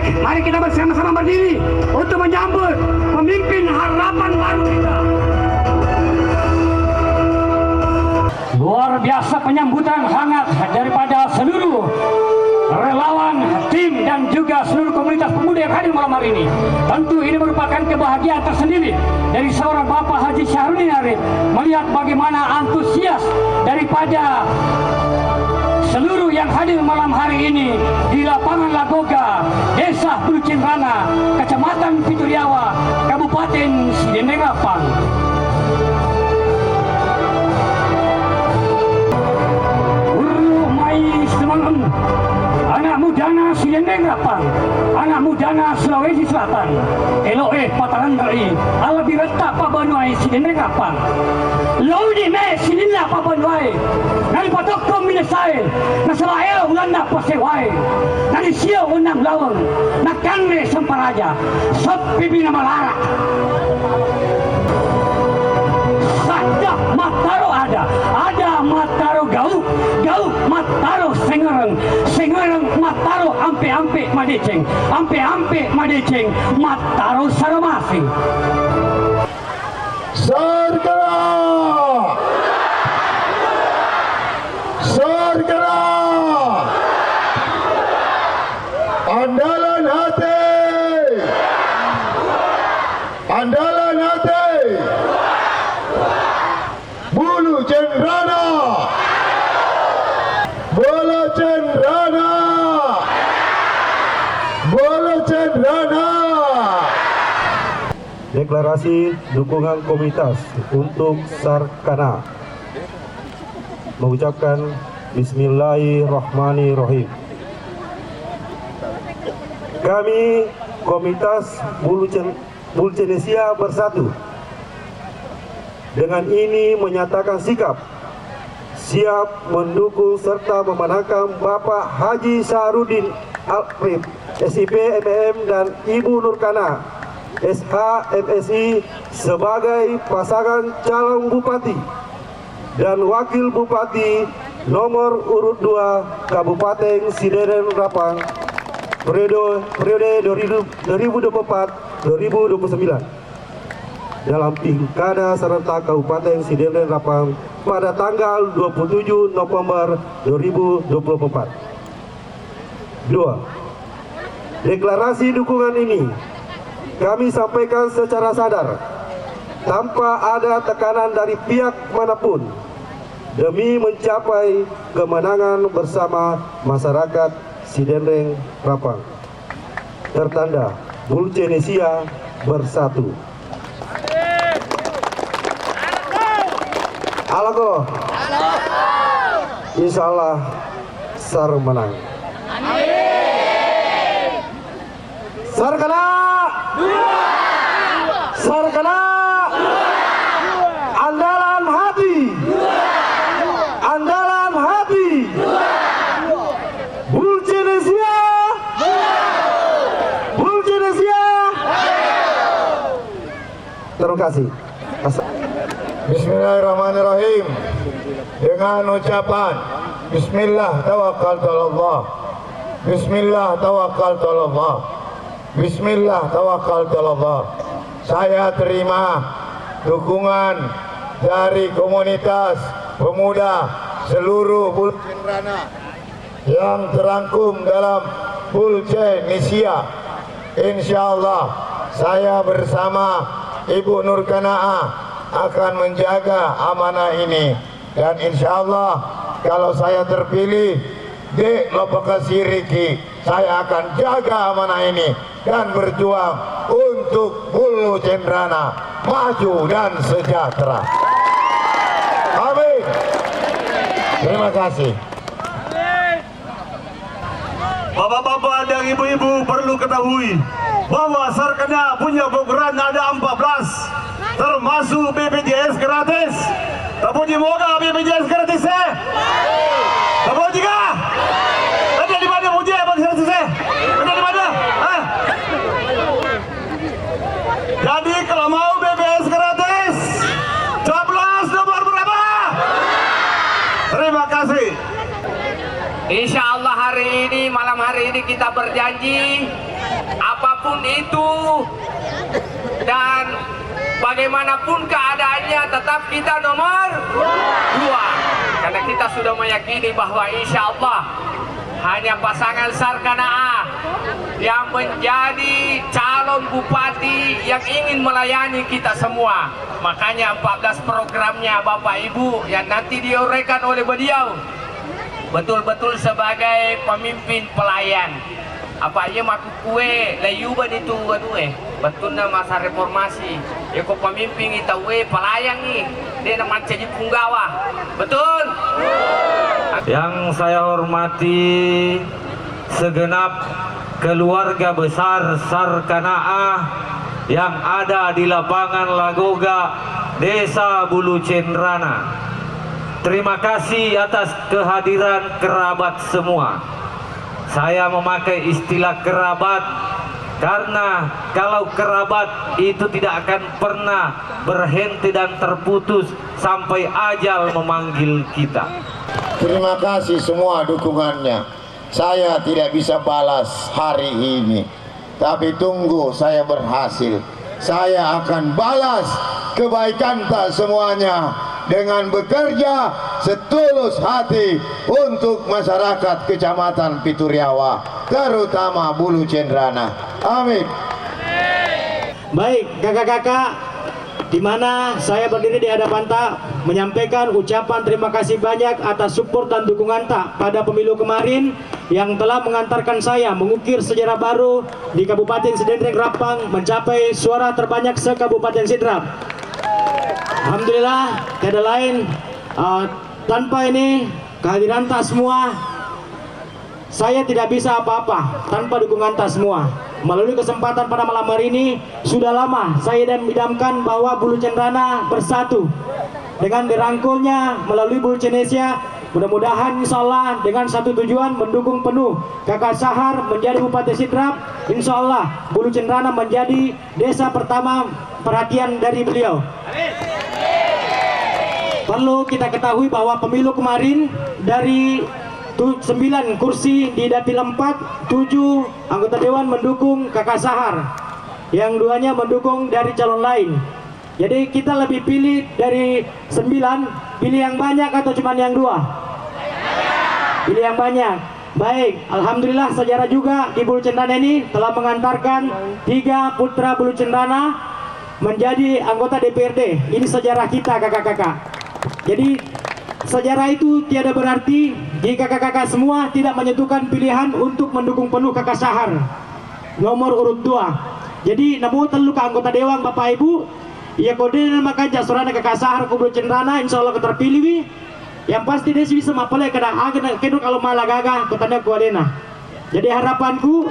Baik, mari kita bersama-sama berdiri untuk menyambut pemimpin harapan baru kita. Luar biasa penyambutan hangat daripada seluruh relawan, tim, dan juga seluruh komunitas pemuda yang hadir malam hari ini. Tentu ini merupakan kebahagiaan tersendiri dari seorang Bapak Haji Syahrudin Arif melihat bagaimana antusias daripada seluruh yang hadir malam hari ini di lapangan Lagoga, Desa Hulu Cenrana, Kecamatan Pituriawa, Kabupaten Sidendeng Rapang. Anak mudana Sidendeng Rapang, anak mudana Sulawesi Selatan, Eloe Pataran Dari, Alabi Retak Pabanuai Sidendeng Rapang, Laudi Me Sidinla Pabanuai, Nari Patoko Minesai, Nasalael Ulanda Pasewai, Nari Sio Unang Lawang, Nakanre Samparaja, Sop Pipina Malara. Saja Mataro ada Mataro Gauk Mataro Sengereng Mataro Ampe Madeceng Mataro Saramasi. Sarkana Andalan hati Bulu Cenrana Deklarasi dukungan komunitas untuk Sarkana. Mengucapkan Bismillahirrahmanirrahim. Kami komunitas Bulu Cendesia bersatu. Dengan ini menyatakan sikap siap mendukung serta memenangkan Bapak Haji Syahrudin Arif, SIP MM, dan Ibu Nurkana, SH MSI sebagai pasangan calon Bupati dan Wakil Bupati nomor urut 2 Kabupaten Sidendeng Rapang periode 2024-2029 dalam Pilkada serentak Kabupaten Sidendeng Rapang pada tanggal 27 November 2024. 2. Deklarasi dukungan ini kami sampaikan secara sadar tanpa ada tekanan dari pihak manapun demi mencapai kemenangan bersama masyarakat Sidendeng Rapang. Tertanda Bulu Cendesia bersatu. Alago. Insyaallah Sar menang. Amin. Sarkana. Sarkana. Andalan hati. Andalan hati. Bulu Cendesia. Bulu Cendesia. Terima kasih. Bismillahirrahmanirrahim. Dengan ucapan Bismillah tawakkaltu 'alallah. Bismillah tawakkaltu 'alallah. Bismillah tawakkaltu 'alallah. Saya terima dukungan dari komunitas pemuda seluruh Bulu Cenrana yang terangkum dalam Bulu Cendesia. Insyaallah saya bersama Ibu Nurkana akan menjaga amanah ini, dan insyaallah kalau saya terpilih di lokasi Riki, saya akan jaga amanah ini dan berjuang untuk Bulu Cenrana maju dan sejahtera. Amin. Terima kasih. Bapak-bapak dan ibu-ibu perlu ketahui bahwa Sarkana punya program ada 14, termasuk BPJS gratis. Tapi moga BPJS gratis Tapi juga ada di mana puji BPJS ada di mana? Jadi kalau mau BPJS gratis, coblos nomor berapa? Terima kasih. Insya Allah hari ini, malam hari ini tadi kita berjanji apapun itu dan bagaimanapun keadaannya tetap kita nomor 2, karena kita sudah meyakini bahwa insya Allah hanya pasangan Sarkanaa yang menjadi calon bupati yang ingin melayani kita semua. Makanya 14 programnya Bapak Ibu yang nanti diuraikan oleh beliau betul-betul sebagai pemimpin pelayan. Apa ia maku kue layuban itu betul na masa reformasi. Ya kok pemimpin kita pelayan nih. Dia nama jadi punggawa. Betul? Yang saya hormati segenap keluarga besar Sarkanaa yang ada di lapangan Lagoga, Desa Bulu Cendrana. Terima kasih atas kehadiran kerabat semua. Saya memakai istilah kerabat karena kalau kerabat itu tidak akan pernah berhenti dan terputus sampai ajal memanggil kita. Terima kasih semua dukungannya. Saya tidak bisa balas hari ini, tapi tunggu saya berhasil. Saya akan balas kebaikan tak semuanya dengan bekerja setulus hati untuk masyarakat Kecamatan Pituriawa, terutama Bulu Cendrana. Amin. Baik, kakak-kakak, di mana saya berdiri di hadapan Tak menyampaikan ucapan terima kasih banyak atas support dan dukungan Tak pada pemilu kemarin yang telah mengantarkan saya mengukir sejarah baru di Kabupaten Sedendreng Rapang mencapai suara terbanyak se-Kabupaten Sidrap. Alhamdulillah, tiada lain tanpa ini kehadiran Tak semua, saya tidak bisa apa-apa tanpa dukungan Tak semua. Melalui kesempatan pada malam hari ini, sudah lama saya dan idamkan bahwa Bulu Cendrana bersatu dengan dirangkulnya melalui Bulu Cenesia. Mudah-mudahan insya Allah dengan satu tujuan mendukung penuh Kakak Sahar menjadi Bupati Sidrap. Insya Allah Bulu Cendrana menjadi desa pertama perhatian dari beliau. Perlu kita ketahui bahwa pemilu kemarin dari 9 kursi di Dapil 4, 7 anggota dewan mendukung Kakak Sahar, yang 2-nya mendukung dari calon lain. Jadi kita lebih pilih dari 9, pilih yang banyak atau cuma yang 2? Pilih yang banyak. Baik, alhamdulillah sejarah juga di Bulu Cendrana ini telah mengantarkan 3 putra Bulu Cendrana menjadi anggota DPRD. Ini sejarah kita kakak-kakak. Jadi sejarah itu tiada berarti jika kakak-kakak semua tidak menentukan pilihan untuk mendukung penuh Kakak Sahar nomor urut 2. Jadi namun telu ke anggota dewan Bapak Ibu, ya kode maka jasurana Kakak Sahar ku Bulu Cendrana insya Allah terpilih. Yang pasti dia bisa mapalai kada kedu kalau malah gagah kotanya kuadena. Jadi harapanku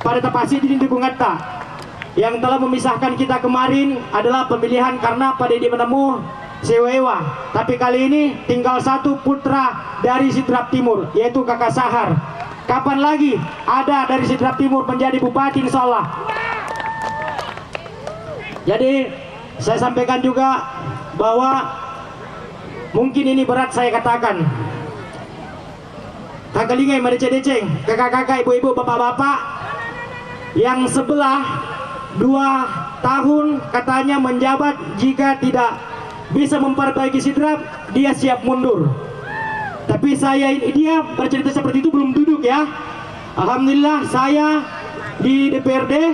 pada tepasi di dukungan Tak yang telah memisahkan kita kemarin adalah pemilihan karena pada dia menemu Sewewa, tapi kali ini tinggal 1 putra dari Sidrap Timur, yaitu Kakak Sahar. Kapan lagi ada dari Sidrap Timur menjadi bupati insya Allah. Jadi saya sampaikan juga bahwa mungkin ini berat saya katakan. Kakalingai mereceh-deceng, kakak-kakak, ibu-ibu, bapak-bapak yang sebelah 2 tahun katanya menjabat, jika tidak bisa memperbaiki Sidrap, dia siap mundur. Tapi dia bercerita seperti itu belum duduk ya. Alhamdulillah saya di DPRD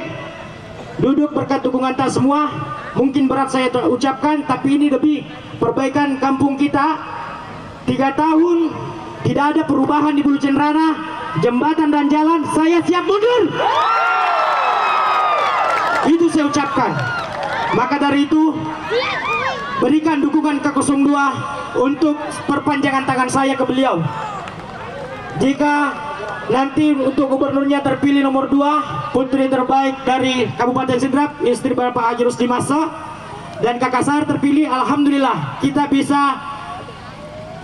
duduk berkat dukungan Tak semua. Mungkin berat saya ucapkan, tapi ini lebih perbaikan kampung kita. 3 tahun tidak ada perubahan di Bulu Cendrana, jembatan dan jalan, saya siap mundur. Itu saya ucapkan. Maka dari itu berikan dukungan ke 02 untuk perpanjangan tangan saya ke beliau. Jika nanti untuk gubernurnya terpilih nomor 2, putri terbaik dari Kabupaten Sidrap, istri Bapak Haji Rusdi Masa, dan Kakak Sahar terpilih, alhamdulillah kita bisa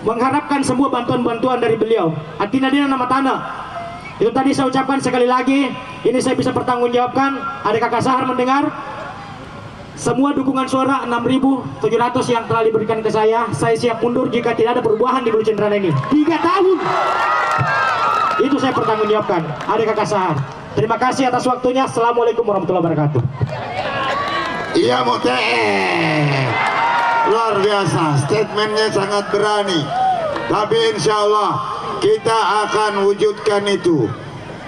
mengharapkan semua bantuan-bantuan dari beliau. Artinya dia nama tanah. Itu tadi saya ucapkan sekali lagi, ini saya bisa pertanggungjawabkan. Ada Kakak Sahar mendengar. Semua dukungan suara 6.700 yang telah diberikan ke saya siap mundur jika tidak ada perubahan di Bulu Cendrana ini. 3 tahun. Itu saya pertanggungjawabkan. Ada Kakak Sahar. Terima kasih atas waktunya. Assalamualaikum warahmatullahi wabarakatuh. Iya Mote, luar biasa, statementnya sangat berani. Tapi insya Allah kita akan wujudkan itu.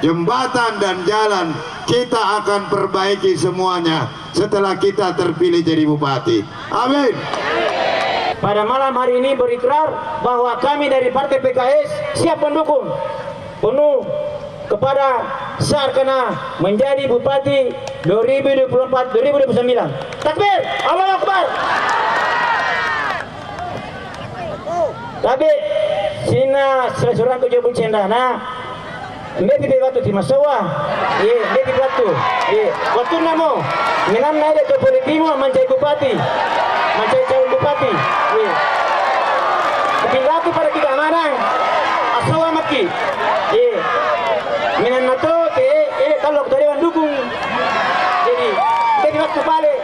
Jembatan dan jalan kita akan perbaiki semuanya setelah kita terpilih jadi bupati. Amin. Pada malam hari ini berikrar bahwa kami dari Partai PKS siap mendukung penuh kepada Sarkana menjadi Bupati 2024-2029. Takbir, Allahu Akbar. Tapi sina selasuran ko jebul cendana Mbeti be watu timasawa, mbeti watu, watu namo, minam na de politimo mancai bupati, mancai calon bupati, pindah para kita marang, asawa maki, minam na to, kalau dari dukung, jadi mbeti watu balik,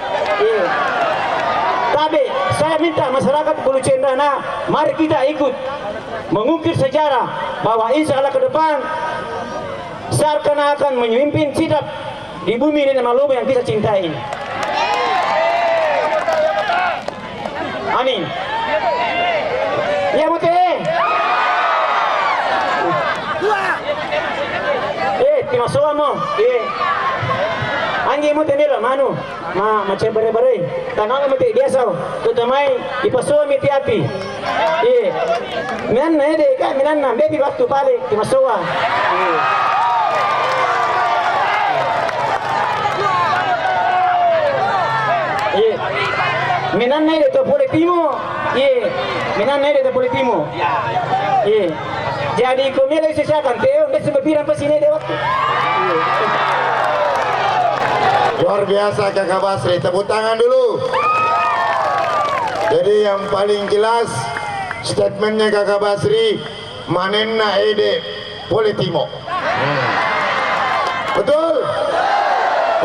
tapi saya minta masyarakat Bulu Cendana, mari kita ikut mengukir sejarah bahwa insya Allah ke depan Sarkana akan memimpin Sidrap di bumi ini malu yang kita cintai. Amin. Ya Mute. Timasowa mo. Anji Mute nila manu. Macam bare-bare. Tanang Mute biasa. Tutamai ipasowa miti api. Minan na ede kan minan na bebi waktu balik timasowa. Minan na ito politimo, minan na ito politimo, jadi kumilay siya kanteo, nggak sebebiran pa sini dewat. Luar biasa Kakak Basri, tepuk tangan dulu. Jadi yang paling jelas statementnya Kakak Basri, manenna ede politimo. Betul?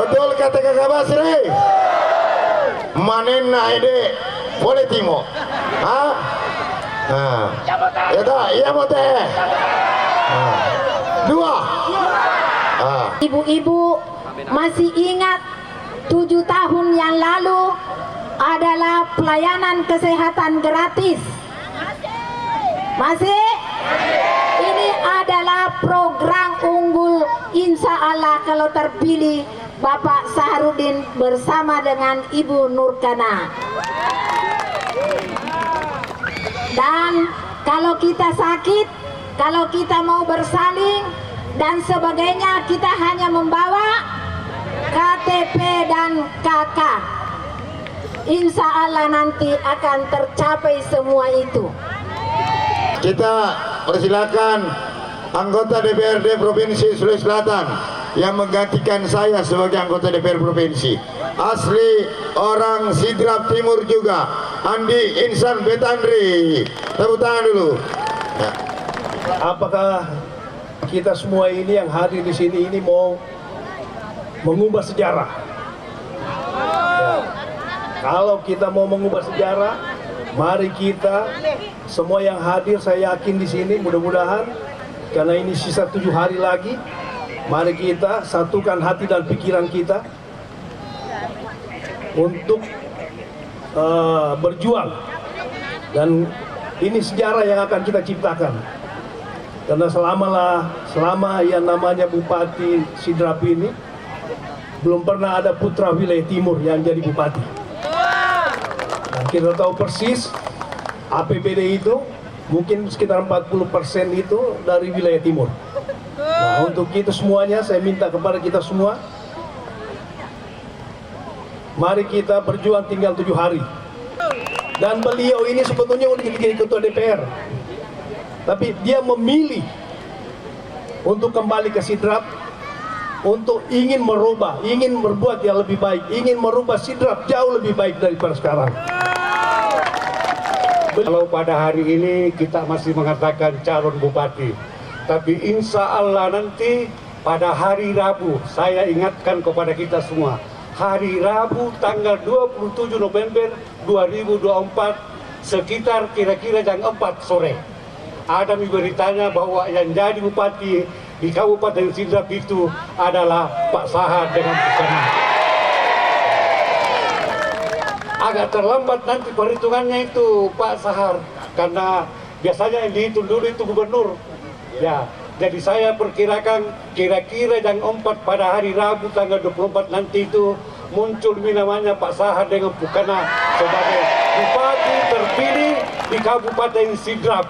Betul kata Kakak Basri? Manenna ide politimo. Hah? Nah. Ya tak? Iya Mote. Dua. Ibu-ibu masih ingat 7 tahun yang lalu adalah pelayanan kesehatan gratis. Masih? Ini adalah program unggul insya Allah kalau terpilih Bapak Saharudin bersama dengan Ibu Nurkana. Dan kalau kita sakit, kalau kita mau bersalin dan sebagainya, kita hanya membawa KTP dan KK. Insya Allah nanti akan tercapai semua itu. Kita persilakan anggota DPRD Provinsi Sulawesi Selatan yang menggantikan saya sebagai anggota DPR Provinsi. Asli orang Sidrap Timur juga, Andi Insan Betandri. Tepuk tangan dulu. Ya. Apakah kita semua ini yang hadir di sini ini mau mengubah sejarah? Ya. Kalau kita mau mengubah sejarah, mari kita semua yang hadir, saya yakin di sini mudah-mudahan karena ini sisa 7 hari lagi, mari kita satukan hati dan pikiran kita untuk berjuang. Dan ini sejarah yang akan kita ciptakan. Karena selama yang namanya Bupati Sidrap ini belum pernah ada putra wilayah timur yang jadi bupati. Dan kita tahu persis APBD itu mungkin sekitar 40% itu dari wilayah timur. Nah, untuk itu semuanya saya minta kepada kita semua, mari kita berjuang, tinggal 7 hari. Dan beliau ini sebetulnya udah jadi ketua DPR, tapi dia memilih untuk kembali ke Sidrap, untuk ingin merubah, ingin berbuat yang lebih baik, ingin merubah Sidrap jauh lebih baik daripada sekarang. Kalau pada hari ini kita masih mengatakan calon bupati, tapi insya Allah nanti pada hari Rabu, saya ingatkan kepada kita semua, hari Rabu tanggal 27 November 2024 sekitar kira-kira jam 4 sore ada beritanya bahwa yang jadi bupati di Kabupaten Sidrap itu adalah Pak Sahar dengan Bukana. Agak terlambat nanti perhitungannya itu Pak Sahar, karena biasanya yang dihitung dulu itu gubernur. Ya, jadi saya perkirakan kira-kira yang 4 pada hari Rabu tanggal 24 nanti itu muncul namanya Pak Sahar dengan Bukana sebagai bupati terpilih di Kabupaten Sidrap.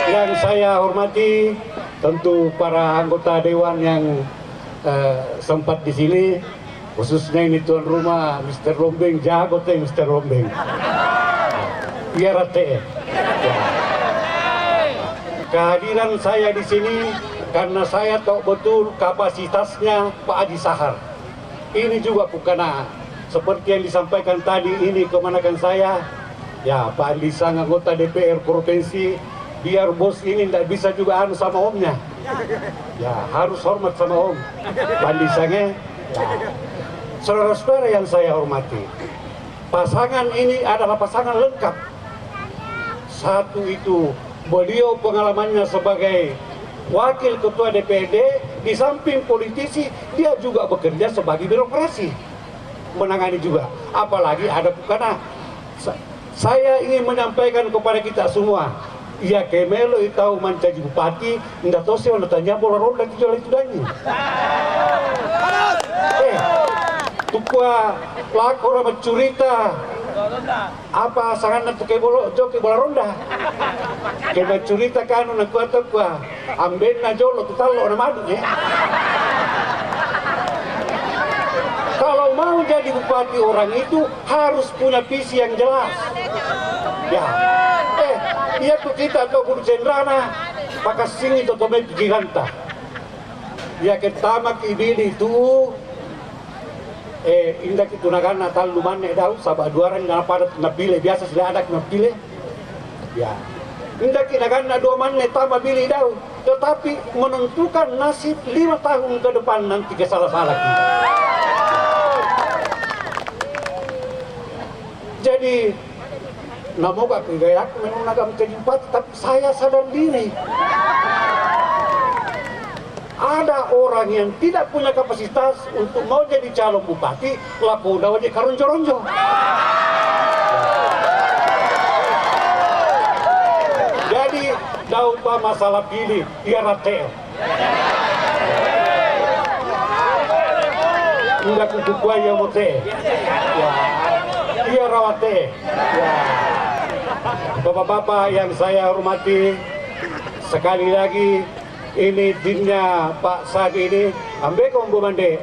Yang saya hormati tentu para anggota dewan yang sempat di sini, khususnya ini tuan rumah Mr. Rombeng, jago teh Mr. Rombeng. Biar teh. Kehadiran saya di sini karena saya tahu betul kapasitasnya Pak Haji Sahar. Ini juga Bukana. Seperti yang disampaikan tadi, ini kemenakan saya. Ya, Pak Andi Sang, anggota DPR Provinsi, biar bos ini tidak bisa juga anu sama omnya. Ya, harus hormat sama om. Pak Andi Sang, saudara-saudara yang saya hormati, pasangan ini adalah pasangan lengkap. Satu itu, beliau pengalamannya sebagai wakil ketua DPRD, di samping politisi, dia juga bekerja sebagai birokrasi, menangani juga. Apalagi ada Bukana. Saya ingin menyampaikan kepada kita semua, ya kemelo tahu menjadi bupati, nggak tahu sih orang tanya bola ronda itu dani. Tukua pelakor sama curita, apa sangat nanti ke bola ronda. Kena curita kan nak kuat tukua, ambil na jolo total orang madu ya. Kalau mau jadi bupati orang itu harus punya visi yang jelas. Ya, iya tuh kita atau guru jendrana, pakai sini tuh tomai pikiran ta. Ya ketama kibili itu, indah kita nagan natal lumayan dah, sabah dua orang nggak pada napile biasa sudah ada napile. Ya, indah kita nagan dua man netama pilih dah, tetapi menentukan nasib 5 tahun ke depan nanti kesalah-salah kita. Jadi, namo gak kegaya aku memang agak menjadi bupati, tapi saya sadar diri. Ada orang yang tidak punya kapasitas untuk mau jadi calon bupati, lapo udah wajib karonjo-ronjo. Jadi, daun pa masalah pilih, dia ratel. Enggak kuku ya mote. Iya rawate. Ya. Bapak-bapak yang saya hormati, sekali lagi ini timnya Pak Sadi ini ambil kombo mande.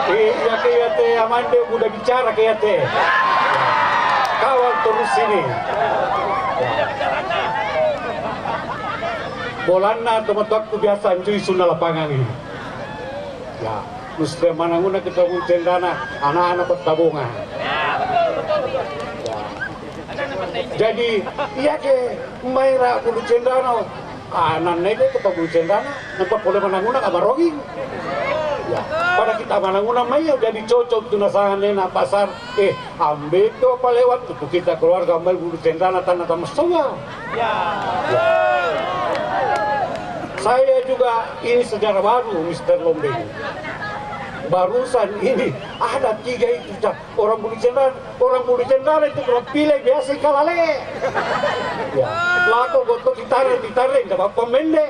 Iya kayate amande udah bicara kayate. Kawal terus sini. Bolana teman waktu biasa cuy sunda lapangan ini. Ya. Mesti mananguna kita muncul dana anak-anak pertabungan. Ya. Jadi iya ke Maira kudu cendana anak nege ketemu cendana nampak boleh mananguna kabar rogi. Ya, pada kita mananguna Maya jadi cocok tunasangan nena pasar ambil itu apa lewat itu kita keluarga ambil kudu cendana tanah tanah semua. Ya. Saya juga ini sejarah baru Mr. Lombeng. Barusan ini ada 3 itu orang bulu cendana itu kalau pilih biasa kalale. Ya, lako gotok ditarik nggak apa-apa mende.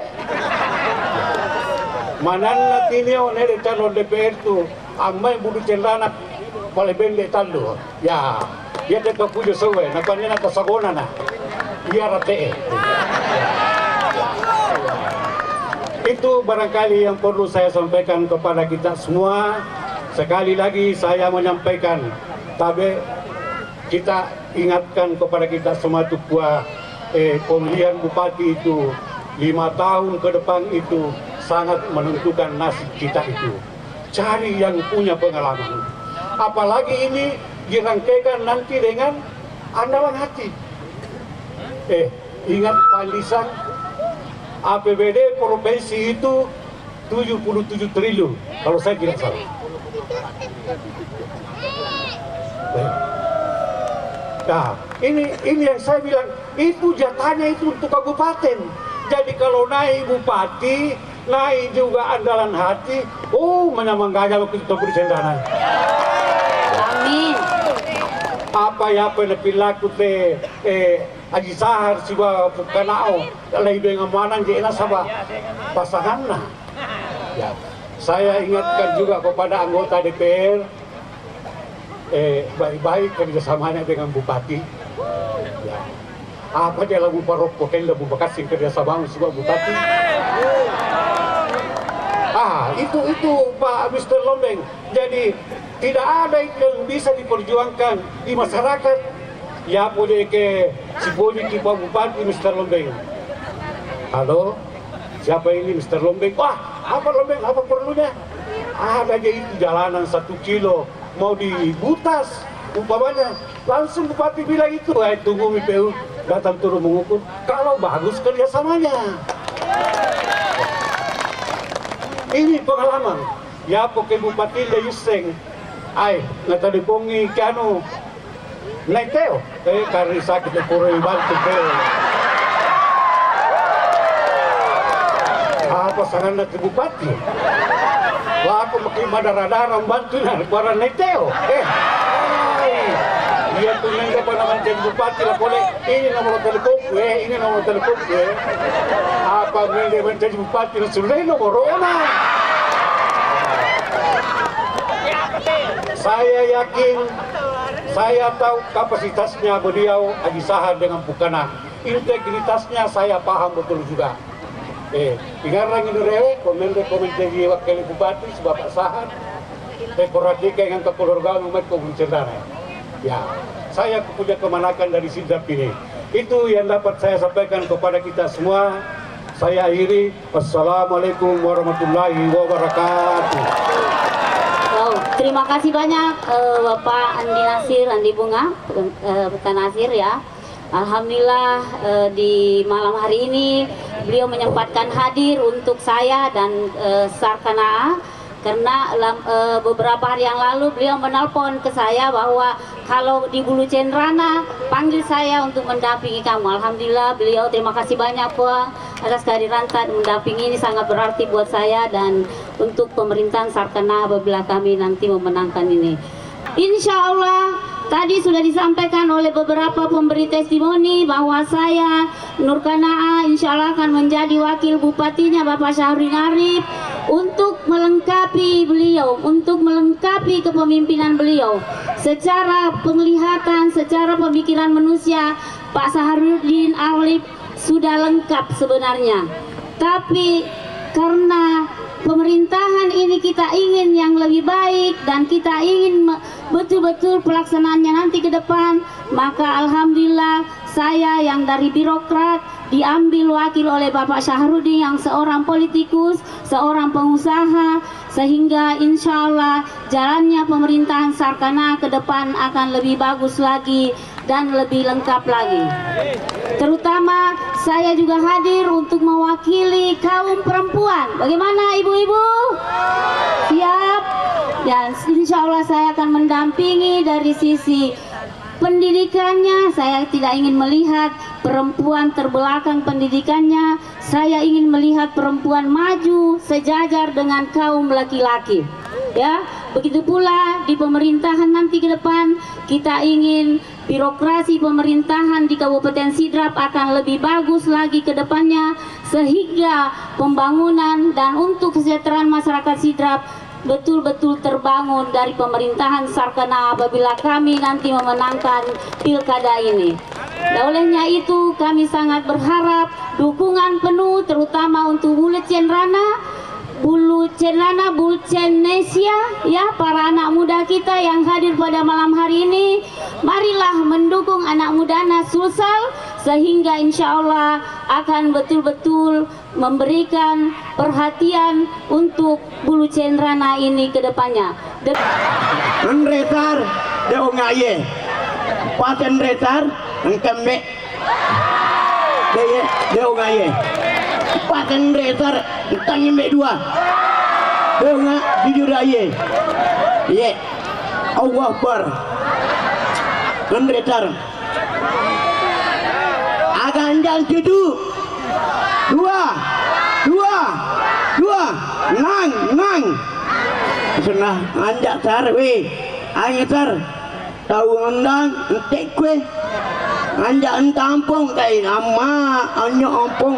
Manana tinio nere calon DPR itu amai bulu cendana paling bende taldo. Ya, dia tetap punya sewe, nakanya nata sagona na. Dia rate. Itu barangkali yang perlu saya sampaikan kepada kita semua. Sekali lagi saya menyampaikan, tapi kita ingatkan kepada kita semua itu bahwa pemilihan bupati itu 5 tahun ke depan itu sangat menentukan nasib kita itu. Cari yang punya pengalaman. Apalagi ini dirangkaikan nanti dengan andalan hati. Ingat Pak Lisan, APBD provinsi itu 77 triliun kalau saya tidak salah. Nah, ini yang saya bilang, itu jatahnya itu untuk kabupaten. Jadi kalau naik bupati, naik juga andalan hati, menamanggaja waktu itu Cendana. Amin. Apa ya penepilaku Haji Sahar siwa pukanao lagi dengan mana jena sama pasangannya. Ya, saya ingatkan juga kepada anggota DPR baik-baik kerjasamanya dengan bupati. Ya. Apa dia lagu paroko kan lagu Bekasi kerjasama sama bupati. Itu Pak Mr. Lombeng. Jadi tidak ada yang bisa diperjuangkan di masyarakat. Ya boleh ke si Bodi ki Pak Bupati Mr. Lombeng. Halo, siapa ini Mr. Lombeng? Wah, apa Lombeng? Apa perlunya? Ada aja itu jalanan 1 kilo mau dibutas umpamanya. Langsung Bupati bilang itu, tunggu MPU datang turun mengukur. Kalau bagus kerjasamanya. Ini pengalaman. Ya pokoknya Bupati Leyuseng. Nata dipongi kiano. Naiteo. Karena sakit puro bantu teo. Apa sangat nanti Bupati? Wah aku makin madara-dara bantu na para naiteo. Dia tuh nengga pa naman jadi Bupati lah boleh. Ini nomor telepon gue, ini nomor telepon gue. Apa nengga menjadi Bupati na sudah nomor ona. Saya yakin, saya tahu kapasitasnya beliau Haji Sahar dengan Pukana. Integritasnya saya paham betul juga. Ingarang ini rewe, komen-komen wakil Bupati sebab Sahar. Perhatikan dengan kekeluargaan umat Kabupaten Cendana. Ya, saya punya kemanakan dari Sidrap ini. Itu yang dapat saya sampaikan kepada kita semua. Saya akhiri. Wassalamualaikum warahmatullahi wabarakatuh. Terima kasih banyak Bapak Andi Bunga, Bukan Nasir ya. Alhamdulillah di malam hari ini beliau menyempatkan hadir untuk saya dan Sarkanaa. Karena beberapa hari yang lalu beliau menelpon ke saya bahwa kalau di Bulu Cenrana panggil saya untuk mendampingi kamu. Alhamdulillah beliau terima kasih banyak Puang atas kehadiran mendampingi, ini sangat berarti buat saya dan untuk pemerintahan Sarkanaa apabila kami nanti memenangkan ini. Insya Allah tadi sudah disampaikan oleh beberapa pemberi testimoni bahwa saya Nurkanaa insya Allah akan menjadi wakil bupatinya Bapak Syahrudin Arif untuk melengkapi beliau, untuk melengkapi kepemimpinan beliau. Secara penglihatan, secara pemikiran manusia, Pak Syahrudin Arif sudah lengkap sebenarnya. Tapi karena pemerintahan ini kita ingin yang lebih baik dan kita ingin betul-betul pelaksanaannya nanti ke depan, maka alhamdulillah saya yang dari birokrat diambil wakil oleh Bapak Syahrudin yang seorang politikus, seorang pengusaha, sehingga insya Allah jalannya pemerintahan Sarkanaa ke depan akan lebih bagus lagi dan lebih lengkap lagi. Terutama saya juga hadir untuk mewakili kaum perempuan. Bagaimana ibu-ibu? Siap? Dan insya Allah saya akan mendampingi dari sisi pendidikannya. Saya tidak ingin melihat perempuan terbelakang pendidikannya. Saya ingin melihat perempuan maju sejajar dengan kaum laki-laki. Ya, begitu pula di pemerintahan nanti ke depan kita ingin birokrasi pemerintahan di Kabupaten Sidrap akan lebih bagus lagi ke depannya, sehingga pembangunan dan untuk kesejahteraan masyarakat Sidrap betul-betul terbangun dari pemerintahan Sarkanaa apabila kami nanti memenangkan pilkada ini. Dan olehnya itu kami sangat berharap dukungan penuh terutama untuk Bulu Cenrana, Bulu Cennesia ya, para anak muda kita yang hadir pada malam hari ini. Marilah mendukung anak muda Sulsel sehingga insya Allah akan betul-betul memberikan perhatian untuk Bulu Cenrana ini ke depannya. Retar deongaye paten retar engkembe deongaye paten retar tangimbe dua deonga jujur aye ye Allah Akbar retar Agandang 7 2 nang senah anjak sar we ayo sar tahu ngandang entek kue anjak entampung kai nama anyo ompong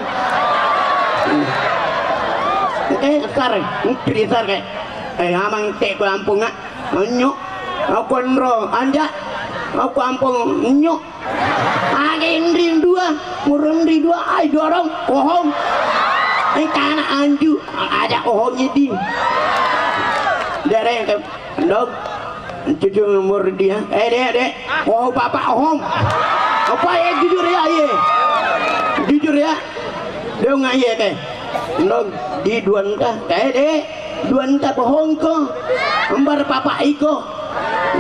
sar entri sar kai amang tek ko ampung ngak anyo aku nro anjak aku ampung nyok indri dua murundri dua ay dorong pohong kana anju ada ohongnya di dereng dog cucu umur dia dek oh bapak ohong apa ya jujur ya dia ngaye teh dog di duanta dek duanta pohong ko embar papa iko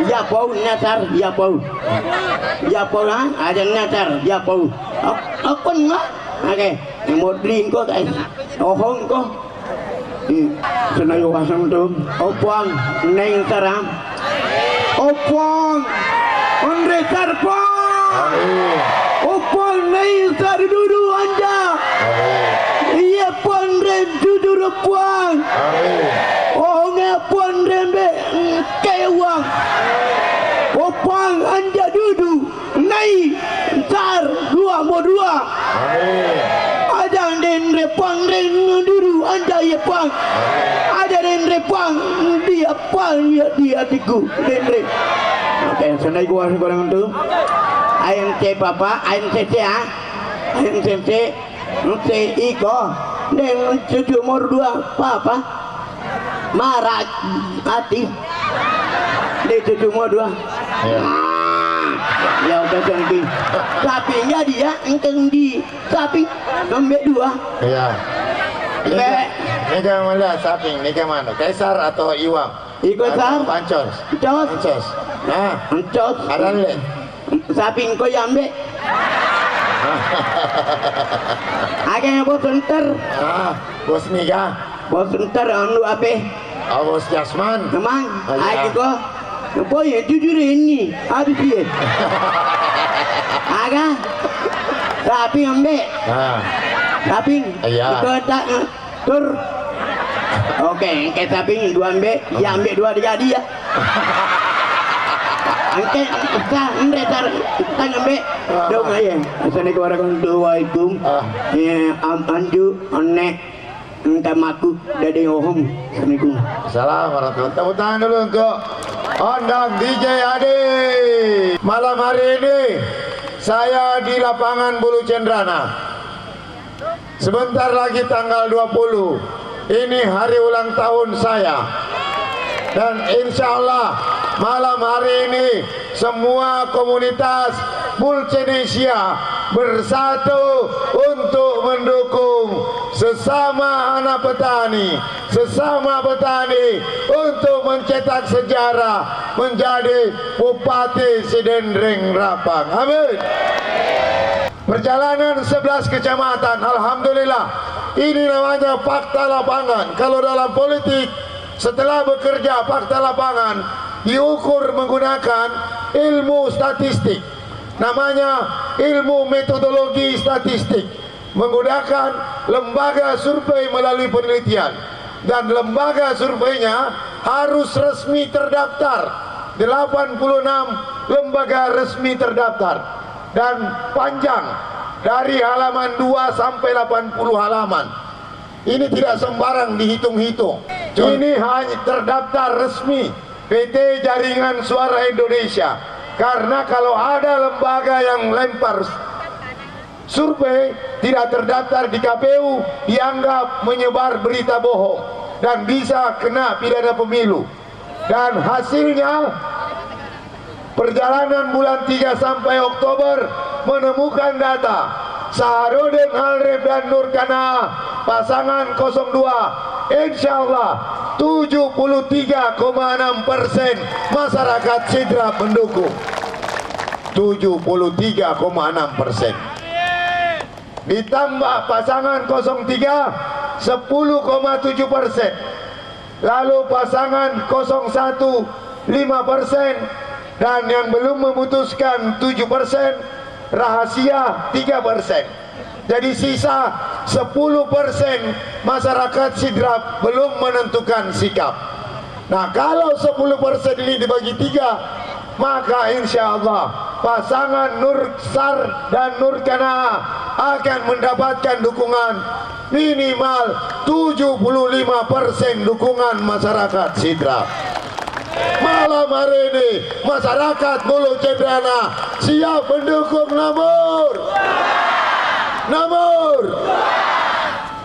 ya pau nasar ya pau ha ada nasar ya pau aku enggak oke modling ko kai ohong ko senayo wasang tu opang neng taram opang andre sarpang opang neng sar dudu anja iya pondre dudu repang ohong pondre be kewang opang anja dudu nai sar dua mo dua ada den repang den duru anda ya pang ada den repang dia pang ya dia tiku den re oke senai gua orang tu ayam te papa ayam tete ayam tete iko den cucu umur 2 papa marah hati dia cucu umur 2 ya udah canggih sapinya dia engkeng di sapi ngambil 2 Iya. Ini kan mana sapi? Ini kan mana? Kaisar atau Iwang? Ikut sar. Pancos. Pancos. Nah, pancos. Ada le. Sapi kau yang ambil. Akhirnya bos enter. Bos Miga. Bos enter anu apa? Bos Jasman. Memang. Akhirnya kau. Boy, jujur ini habis dia. Aga, sapi ambil. Sapi. Iya. Kita tur. Oke, ke sapi 2 ambil, ya ambil 2 dia dia. Angke kita ngetar kita ngambil dong aja. Assalamualaikum warahmatullahi wabarakatuh. Ya anju onek entamaku dari ohom. Assalamualaikum. Assalamualaikum warahmatullahi wabarakatuh. Tepuk tangan dulu untuk Ondang DJ Adi. Malam hari ini saya di lapangan Bulu Cendrana. Sebentar lagi tanggal 20. Ini hari ulang tahun saya. Dan insya Allah malam hari ini semua komunitas Multinesia bersatu untuk mendukung sesama anak petani, sesama petani untuk mencetak sejarah menjadi Bupati Sidendring Rapang. Amin. Perjalanan 11 kecamatan, alhamdulillah. Ini namanya fakta lapangan. Kalau dalam politik, setelah bekerja fakta lapangan diukur menggunakan ilmu statistik. Namanya ilmu metodologi statistik. Menggunakan lembaga survei melalui penelitian. Dan lembaga surveinya harus resmi terdaftar. 86 lembaga resmi terdaftar. Dan panjang dari halaman 2 sampai 80 halaman. Ini tidak sembarang dihitung-hitung. Ini hanya terdaftar resmi PT Jaringan Suara Indonesia. Karena kalau ada lembaga yang lempar survei tidak terdaftar di KPU, dianggap menyebar berita bohong dan bisa kena pidana pemilu. Dan hasilnya perjalanan bulan 3 sampai Oktober menemukan data Saharudin Halrif dan Nurkana pasangan 02 insya Allah 73,6% masyarakat Sidrap mendukung. 73,6%. Ditambah pasangan 03 10,7%. Lalu pasangan 01 5%. Dan yang belum memutuskan 7%. rahasia 3%. Jadi sisa 10% masyarakat Sidrap belum menentukan sikap. Nah, kalau 10% ini dibagi 3, maka insya Allah pasangan Nur Sar dan Nur Kanaa akan mendapatkan dukungan minimal 75% dukungan masyarakat Sidrap. Malam hari ini masyarakat Bulu Cendrana siap mendukung Namur.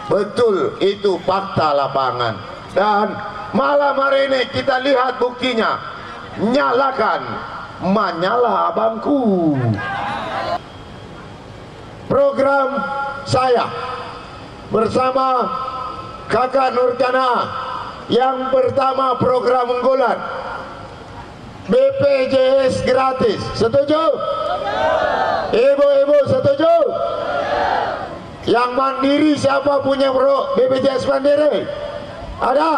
Betul, itu fakta lapangan. Dan malam hari ini kita lihat buktinya. Nyalakan, menyala abangku. Program saya bersama kakak Nur Kanaa, yang pertama program unggulan BPJS gratis. Setuju? Ibu-ibu setuju? Yang mandiri siapa punya BPJS mandiri? Ada?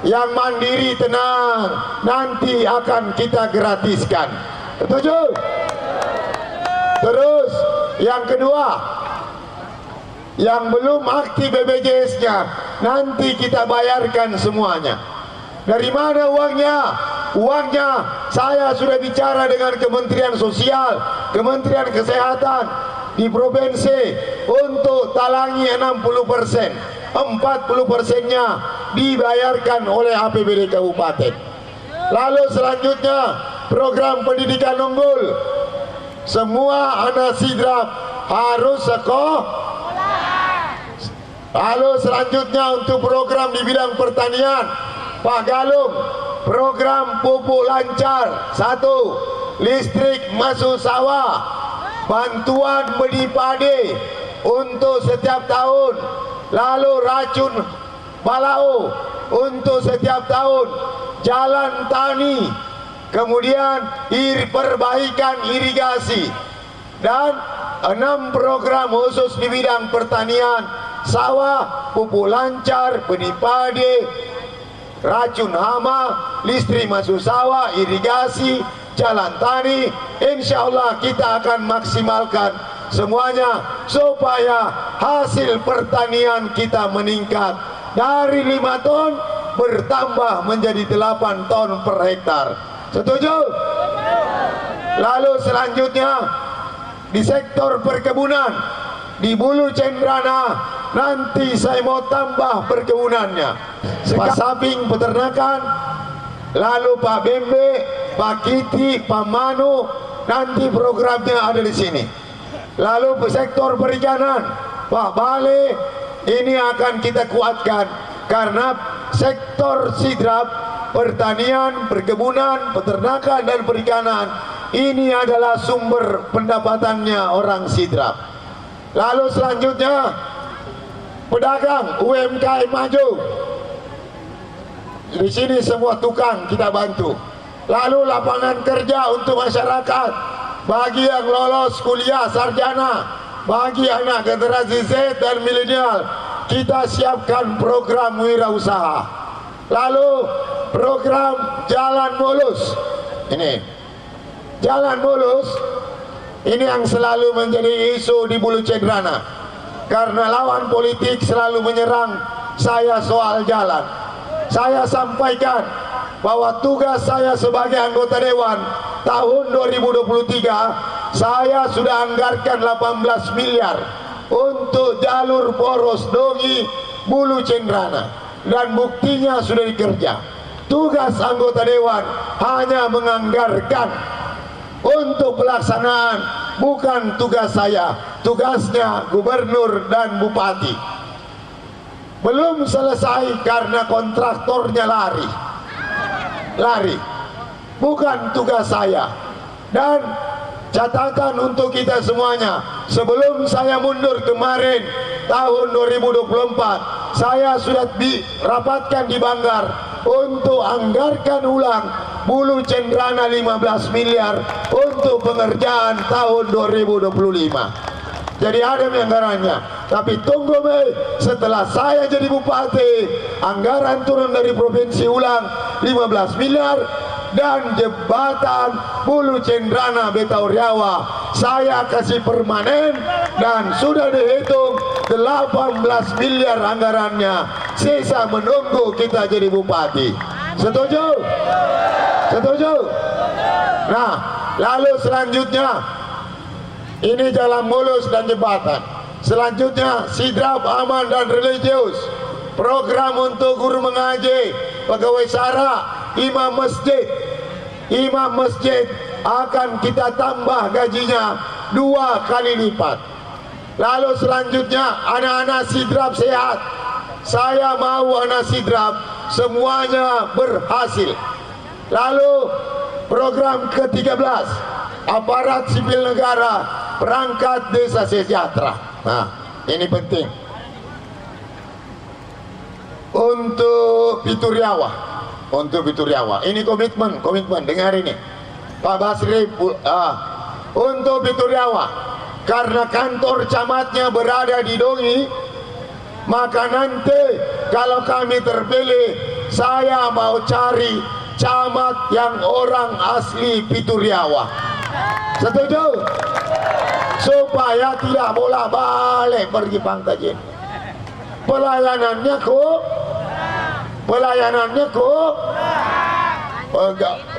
Yang mandiri tenang, nanti akan kita gratiskan. Setuju? Terus yang kedua, yang belum aktif BPJS-nya, nanti kita bayarkan semuanya. Dari mana uangnya? Uangnya saya sudah bicara dengan Kementerian Sosial, Kementerian Kesehatan di provinsi untuk talangi 60%, 40%-nya dibayarkan oleh APBD Kabupaten. Lalu selanjutnya program pendidikan unggul, semua anak Sidrap harus sekolah. Lalu selanjutnya untuk program di bidang pertanian, Pak Galung, program pupuk lancar 1, listrik masuk sawah, bantuan benih padi untuk setiap tahun, lalu racun balau untuk setiap tahun, jalan tani, kemudian perbaikan irigasi, dan 6 program khusus di bidang pertanian, sawah, pupuk lancar, benih padi, racun hama, listrik masuk sawah, irigasi, jalan tani. Insya Allah kita akan maksimalkan semuanya supaya hasil pertanian kita meningkat dari 5 ton bertambah menjadi 8 ton per hektar. Setuju? Lalu selanjutnya di sektor perkebunan di Bulu Cendrana, nanti saya mau tambah perkebunannya. Pak Saping peternakan, lalu Pak Bembe, Pak Kiti, Pak Manu, nanti programnya ada di sini. Lalu sektor perikanan, Pak Bale, ini akan kita kuatkan karena sektor Sidrap, pertanian, perkebunan, peternakan dan perikanan ini adalah sumber pendapatannya orang Sidrap. Lalu selanjutnya pedagang UMKM maju. Di sini semua tukang kita bantu. Lalu lapangan kerja untuk masyarakat, bagi yang lolos kuliah sarjana, bagi anak generasi Z dan milenial, kita siapkan program wirausaha. Lalu program jalan mulus. Ini jalan mulus, ini yang selalu menjadi isu di Bulu Cendrana, karena lawan politik selalu menyerang saya soal jalan. Saya sampaikan bahwa tugas saya sebagai anggota Dewan tahun 2023, saya sudah anggarkan 18 miliar untuk jalur poros Dongi Bulu Cendrana, dan buktinya sudah dikerja. Tugas anggota Dewan hanya menganggarkan untuk pelaksanaan, bukan tugas saya, tugasnya gubernur dan bupati. Belum selesai karena kontraktornya lari, bukan tugas saya. Dan catatan untuk kita semuanya, sebelum saya mundur kemarin tahun 2024, saya sudah dirapatkan di Banggar untuk anggarkan ulang Bulu Cendrana 15 miliar untuk pengerjaan tahun 2025. Jadi ada anggarannya, tapi tunggu setelah saya jadi bupati, anggaran turun dari provinsi ulang 15 miliar, dan jembatan Bulu Cendrana Betau Riawa saya kasih permanen dan sudah dihitung 18 miliar anggarannya. Sisa menunggu kita jadi bupati. Setuju? Setuju? Nah, lalu selanjutnya ini jalan mulus dan jembatan. Selanjutnya sidrap aman dan religius. Program untuk guru mengaji, pegawai syara, imam masjid. Imam masjid akan kita tambah gajinya 2 kali lipat. Lalu selanjutnya anak-anak sidrap sehat. Saya mau anak sidrap semuanya berhasil. Lalu program ke-13 aparat sipil negara perangkat desa sejahtera. Nah, ini penting. Untuk Pituriawa, ini komitmen dengar ini Pak Basri, untuk Pituriawa, karena kantor camatnya berada di Dongi, maka nanti kalau kami terpilih, saya mau cari camat yang orang asli Pituriawa. Setuju? Supaya tidak bolak-balik pergi Pangkajen. Pelayanannya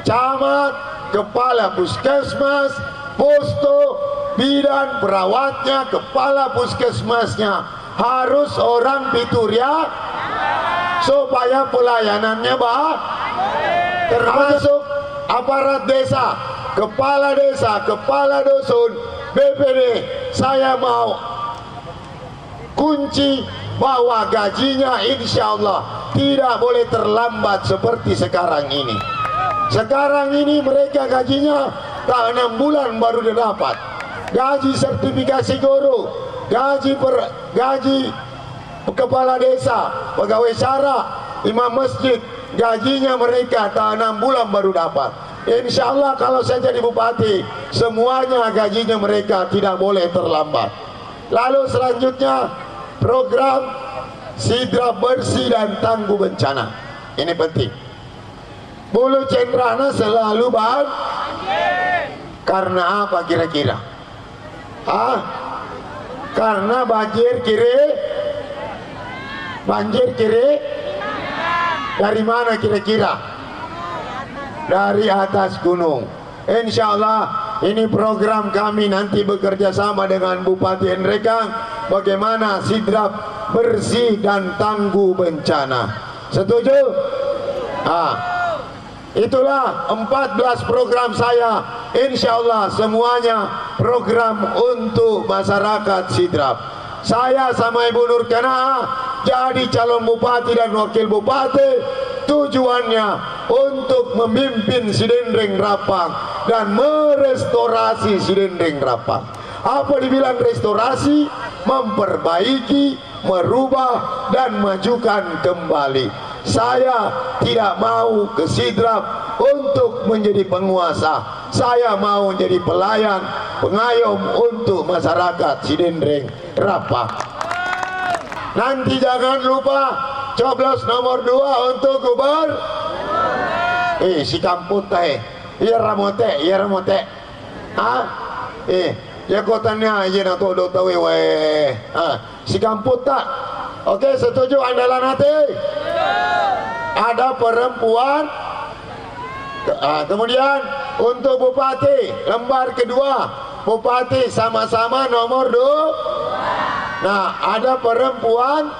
camat, kepala puskesmas, posto, bidan, perawatnya, kepala puskesmasnya harus orang Pituria supaya pelayanannya baik. Termasuk aparat desa, kepala dusun, BPD. Saya mau kunci bahwa gajinya insya Allah tidak boleh terlambat seperti sekarang ini. Sekarang ini mereka gajinya tak 6 bulan baru didapat. Gaji sertifikasi guru, gaji kepala desa, pegawai syara, imam masjid, gajinya mereka tak 6 bulan baru dapat. Insya Allah kalau saya jadi bupati, semuanya gajinya mereka tidak boleh terlambat. Lalu selanjutnya program sidrap bersih dan tangguh bencana. Ini penting. Bulu Cendrana selalu banjir. Karena apa kira-kira? Karena banjir kiri. Dari mana kira-kira? Dari atas gunung. Insya Allah ini program kami nanti bekerja sama dengan Bupati Endrekang. Bagaimana sidrap bersih dan tangguh bencana. Setuju? Itulah 14 program saya. Insya Allah semuanya program untuk masyarakat sidrap. Saya sama Ibu Nur Kanaa jadi calon bupati dan wakil bupati, tujuannya untuk memimpin Sidendreng Rapang dan merestorasi Sidendreng Rapang. Apa dibilang restorasi? Memperbaiki, merubah dan majukan kembali. Saya tidak mau ke sidrap untuk menjadi penguasa. Saya mau menjadi pelayan, pengayom untuk masyarakat Sidendreng Rapang. Nanti jangan lupa coblos nomor 2 untuk gubernur. Si kamput iya ramote. Ya kotanya aja na todo tawe si kamput tak. Oke, setuju andalan hati? Ada perempuan. Kemudian untuk bupati lembar kedua, bupati sama-sama nomor 2. Nah, ada perempuan,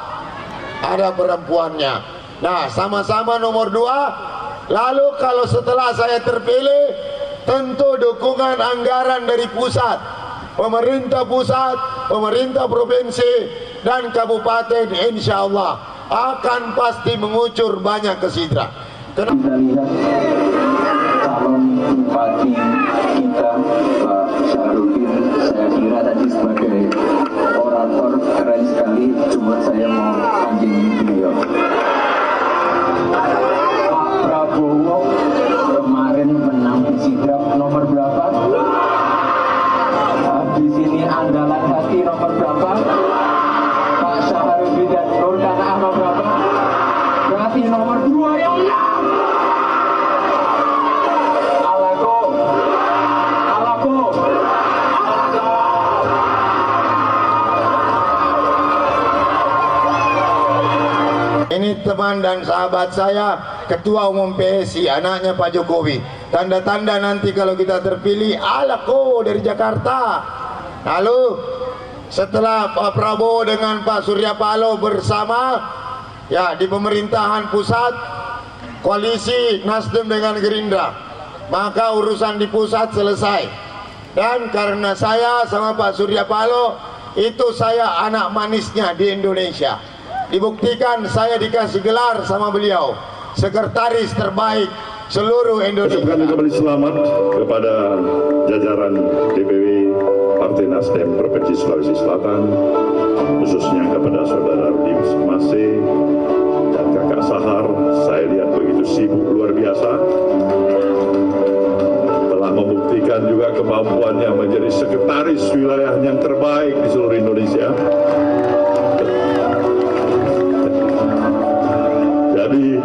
ada perempuannya. Nah, sama-sama nomor 2. Lalu kalau setelah saya terpilih, tentu dukungan anggaran dari pusat, pemerintah provinsi dan kabupaten, insya Allah akan pasti mengucur banyak ke sidrap. Kita lihat calon bupati kita Pak Syahrudin, saya kira tadi sebagai orator keren sekali, cuma saya mau anjingin beliau. Pak Prabowo kemarin menang di sidrap nomor berapa? Di sini andalan hati nomor berapa? Pak Syahrudin dan Nur Kanaa nomor berapa? Berarti nomor 2 yang menang. Ini teman dan sahabat saya, Ketua Umum PSI, anaknya Pak Jokowi. Tanda-tanda nanti kalau kita terpilih, alako dari Jakarta. Lalu setelah Pak Prabowo dengan Pak Surya Paloh bersama ya di pemerintahan pusat, koalisi Nasdem dengan Gerindra, maka urusan di pusat selesai. Dan karena saya sama Pak Surya Paloh, itu saya anak manisnya di Indonesia. Dibuktikan saya dikasih gelar sama beliau sekretaris terbaik seluruh Indonesia. Ucapkan kembali selamat kepada jajaran DPW Partai Nasdem Provinsi Sulawesi Selatan, khususnya kepada saudara Rudi Mase dan kakak Sahar. Saya lihat begitu sibuk luar biasa, telah membuktikan juga kemampuannya menjadi sekretaris wilayah yang terbaik di seluruh Indonesia. Jadi